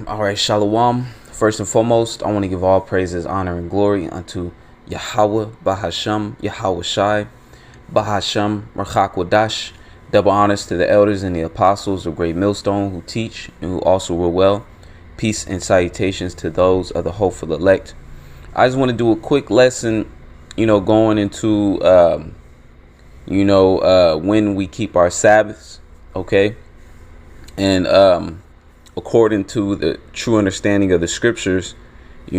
All right, Shalom. First and foremost, I want to give all praises, honor, and glory unto Yahweh, Bahasham, Yahweh Shai, Bahasham, Rachak Wadash. Double honors to the elders and the apostles of Great Millstone who teach and who also rule well. Peace and salutations to those of the hopeful elect. I just want to do a quick lesson, going into, when we keep our Sabbaths, okay? And, according to the true understanding of the scriptures, we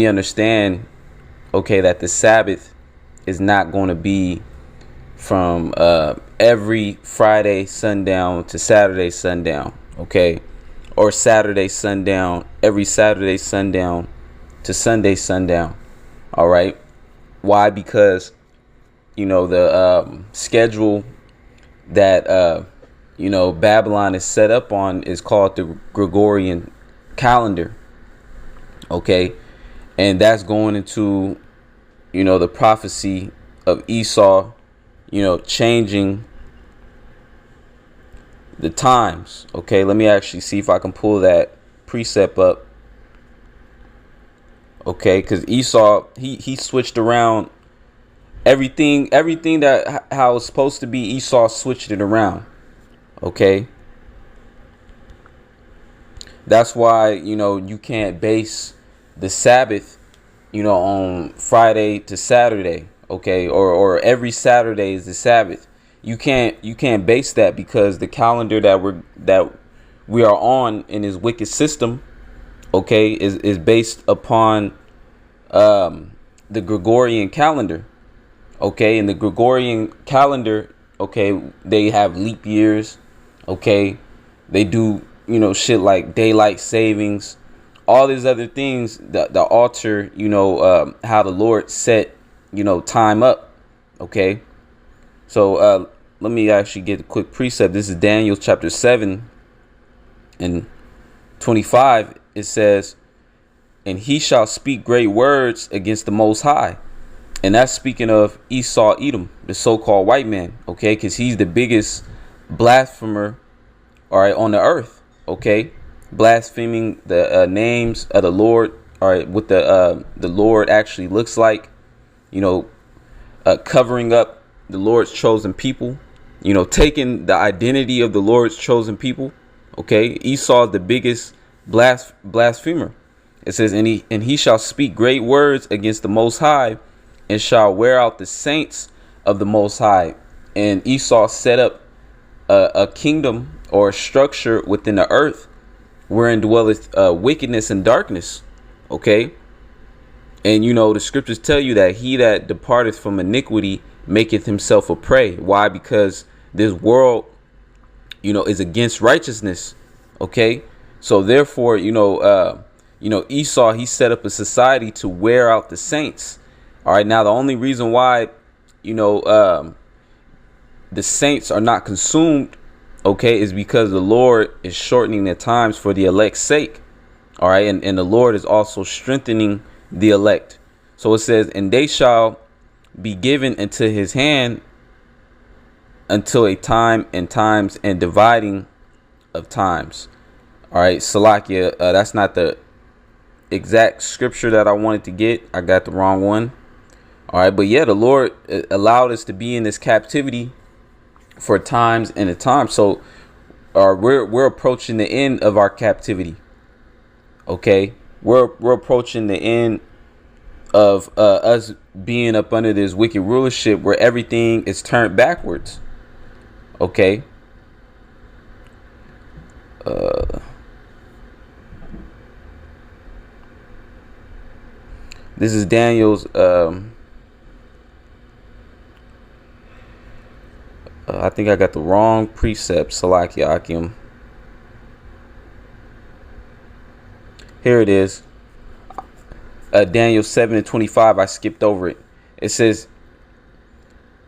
understand, okay, that the Sabbath is not going to be from every Friday sundown to Saturday sundown, okay, or Saturday sundown, every Saturday sundown to Sunday sundown. All right. Why? Because, the schedule that Babylon is set up on is called the Gregorian calendar. Okay. And that's going into, the prophecy of Esau, changing the times. Okay. Let me actually see if I can pull that precept up. Okay. Because Esau, he switched around everything that how it's supposed to be. Esau switched it around. Okay. That's why, you can't base the Sabbath, on Friday to Saturday. Okay. Or every Saturday is the Sabbath. You can't base that, because the calendar that we are on in this wicked system, okay, is based upon the Gregorian calendar. Okay. And the Gregorian calendar, okay, they have leap years. Okay, they do, shit like daylight savings, all these other things that alter, how the Lord set, time up. Okay, so let me actually get a quick precept. This is Daniel chapter 7 and 25. It says, "And he shall speak great words against the Most High." And that's speaking of Esau, Edom, the so-called white man. Okay, because he's the biggest blasphemer, all right, on the earth. Okay, blaspheming the names of the Lord. All right, what the Lord actually looks like, covering up the Lord's chosen people, taking the identity of the Lord's chosen people. Okay, Esau is the biggest blasphemer. It says, and he shall speak great words against the Most High, and shall wear out the saints of the Most High. And Esau set up a kingdom or a structure within the earth wherein dwelleth wickedness and darkness. Okay. And the scriptures tell you that he that departeth from iniquity maketh himself a prey. Why? Because this world, is against righteousness. Okay. So therefore, Esau, he set up a society to wear out the saints. All right. Now, the only reason why, the saints are not consumed, okay, is because the Lord is shortening the times for the elect's sake. All right. And the Lord is also strengthening the elect. So it says, and they shall be given into his hand until a time and times and dividing of times. All right. Salakia, that's not the exact scripture that I wanted to get. I got the wrong one. All right. But yeah, the Lord allowed us to be in this captivity for times and a time. So we're approaching the end of our captivity. Okay, we're approaching the end of us being up under this wicked rulership where everything is turned backwards. Okay. This is Daniel's I think I got the wrong precept. Salaki Akim. Here it is. Daniel 7 and 25. I skipped over it. It says,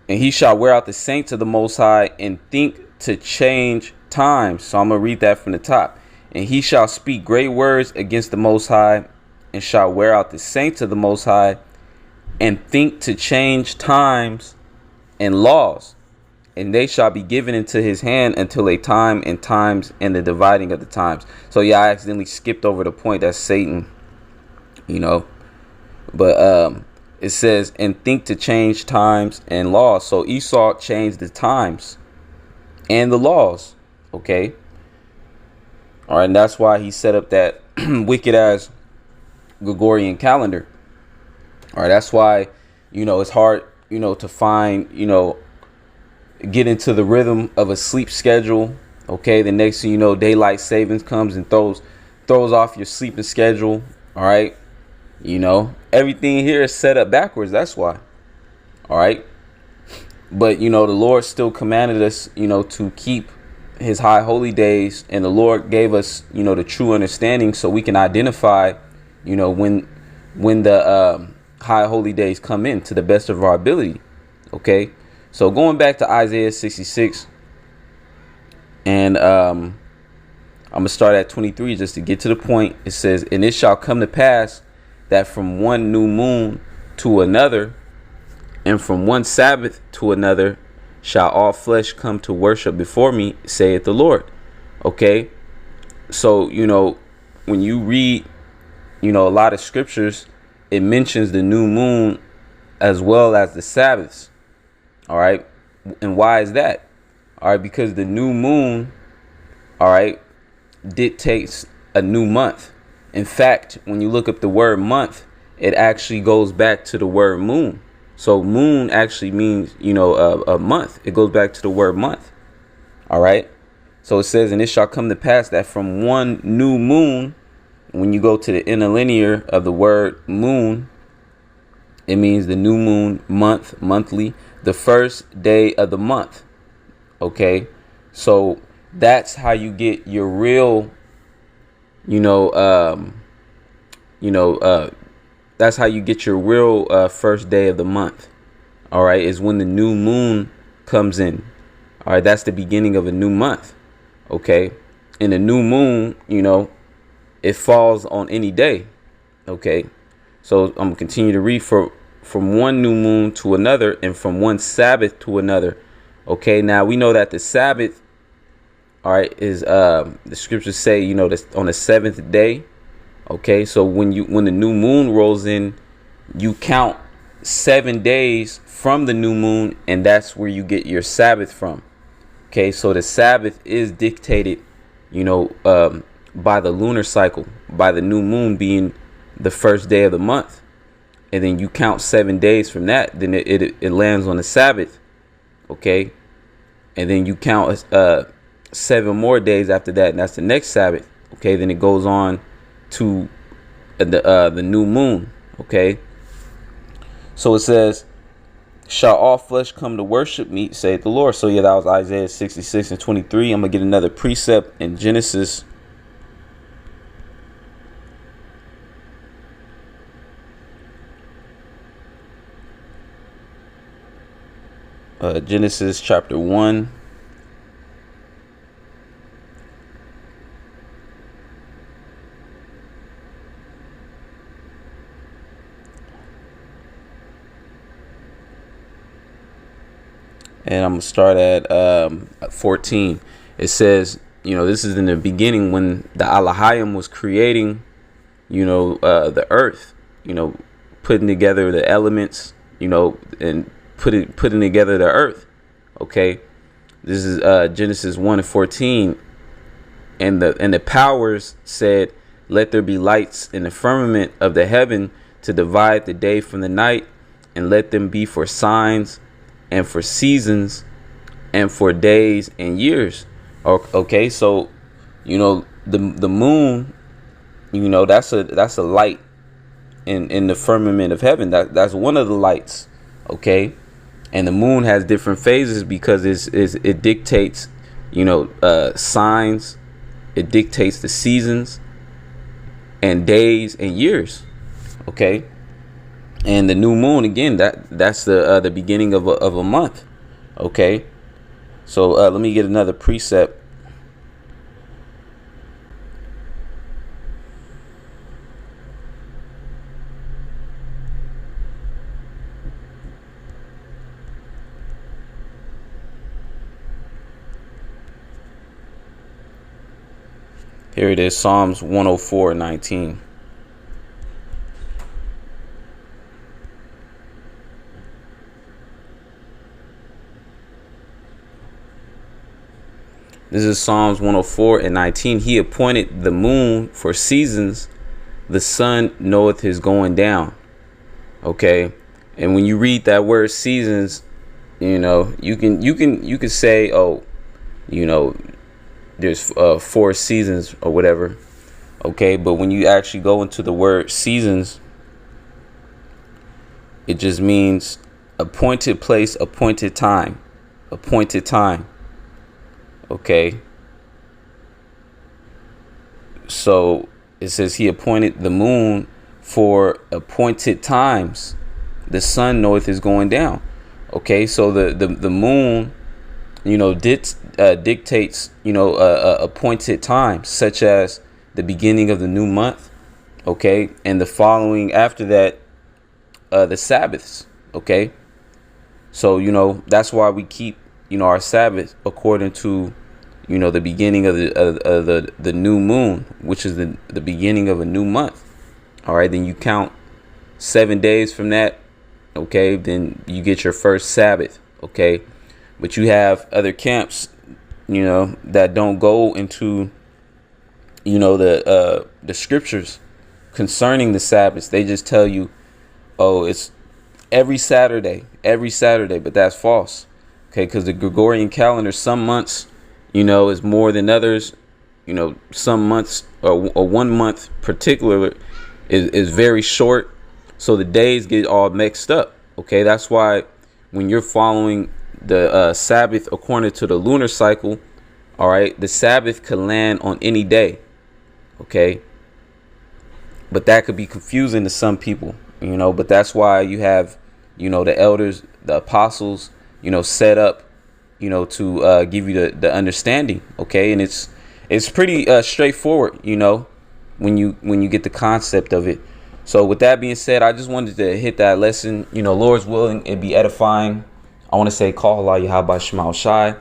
and he shall wear out the saints of the Most High and think to change times. So I'm going to read that from the top. And he shall speak great words against the Most High and shall wear out the saints of the Most High and think to change times and laws. and they shall be given into his hand until a time and times and the dividing of the times. So yeah, I accidentally skipped over the point. That's Satan, you know. But it says, and think to change times and laws. So Esau changed the times and the laws. Okay. All right. And that's why he set up that wicked ass Gregorian calendar. All right. That's why, it's hard, to find, get into the rhythm of a sleep schedule. Okay. The next thing you know, daylight savings comes and throws off your sleeping schedule. All right. Everything here is set up backwards. That's why. All right. But, the Lord still commanded us, to keep his high holy days. And the Lord gave us, the true understanding so we can identify, when the high holy days come in to the best of our ability. OK, so going back to Isaiah 66, and I'm going to start at 23 just to get to the point. It says, and it shall come to pass that from one new moon to another, and from one Sabbath to another, shall all flesh come to worship before me, saith the Lord. Okay. So, when you read, a lot of scriptures, it mentions the new moon as well as the Sabbaths. All right. And why is that? All right. Because the new moon, all right, dictates a new month. In fact, when you look up the word month, it actually goes back to the word moon. So moon actually means, a month. It goes back to the word month. All right. So it says, and it shall come to pass that from one new moon, when you go to the interlinear of the word moon, it means the new moon, month, monthly, the first day of the month. OK, so that's how you get your real, that's how you get your real first day of the month. All right, is when the new moon comes in. All right, that's the beginning of a new month. OK, and the new moon, it falls on any day. OK, so I'm going to continue to read from one new moon to another and from one Sabbath to another. OK, now we know that the Sabbath, all right, is the scriptures say, that's on the seventh day. OK, so when the new moon rolls in, you count 7 days from the new moon, and that's where you get your Sabbath from. OK, so the Sabbath is dictated, by the lunar cycle, by the new moon being the first day of the month. And then you count 7 days from that. Then it lands on the Sabbath. OK, and then you count 7 more days after that, and that's the next Sabbath. OK, then it goes on to the new moon. OK, so it says, shall all flesh come to worship me, saith the Lord. So yeah, that was Isaiah 66 and 23. I'm gonna get another precept in Genesis. Genesis chapter 1. And I'm going to start at 14. It says, this is in the beginning when the Elohim was creating, the earth, putting together the elements, and putting together the earth. Okay. This is Genesis 1 and 14. And the powers said, let there be lights in the firmament of the heaven to divide the day from the night, and let them be for signs and for seasons and for days and years. Okay, so the moon, that's a light in the firmament of heaven. That's one of the lights. Okay, and the moon has different phases because it dictates signs, it dictates the seasons and days and years. Okay. And the new moon, again, that's the beginning of a month. Okay, so let me get another precept. Here it is, Psalms 104:19. This is Psalms 104:19. He appointed the moon for seasons. The sun knoweth his going down. Okay. And when you read that word seasons, you can say, oh, there's 4 seasons or whatever. Okay. But when you actually go into the word seasons, it just means appointed place, appointed time, appointed time. Okay. So it says he appointed the moon for appointed times. The sun knoweth is going down. Okay. So the moon, dictates, appointed times, such as the beginning of the new month. Okay. And the following after that, the Sabbaths. Okay. So, that's why we keep, our Sabbath according to, the beginning of the new moon, which is the beginning of a new month. All right. Then you count 7 days from that. Okay. Then you get your first Sabbath. Okay. But you have other camps, that don't go into, the scriptures concerning the Sabbaths. They just tell you, oh, it's every Saturday, but that's false. Okay, because the Gregorian calendar, some months, is more than others. Some months or 1 month particular is very short. So the days get all mixed up. Okay, that's why when you're following the Sabbath according to the lunar cycle, all right, the Sabbath could land on any day. Okay, but that could be confusing to some people, but that's why you have, the elders, the apostles, set up, to give you the understanding. Okay. And it's pretty straightforward, when you get the concept of it. So with that being said, I just wanted to hit that lesson. Lord's willing, it be edifying. I want to say, call Allah Yahweh Shema Shai,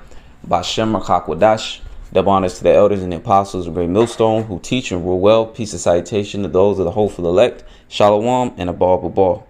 Bashem Rakakwadash. Double honors to the elders and the apostles of Great Millstone who teach and rule well. Peace and salutation to those of the hopeful elect. Shalom and a ball.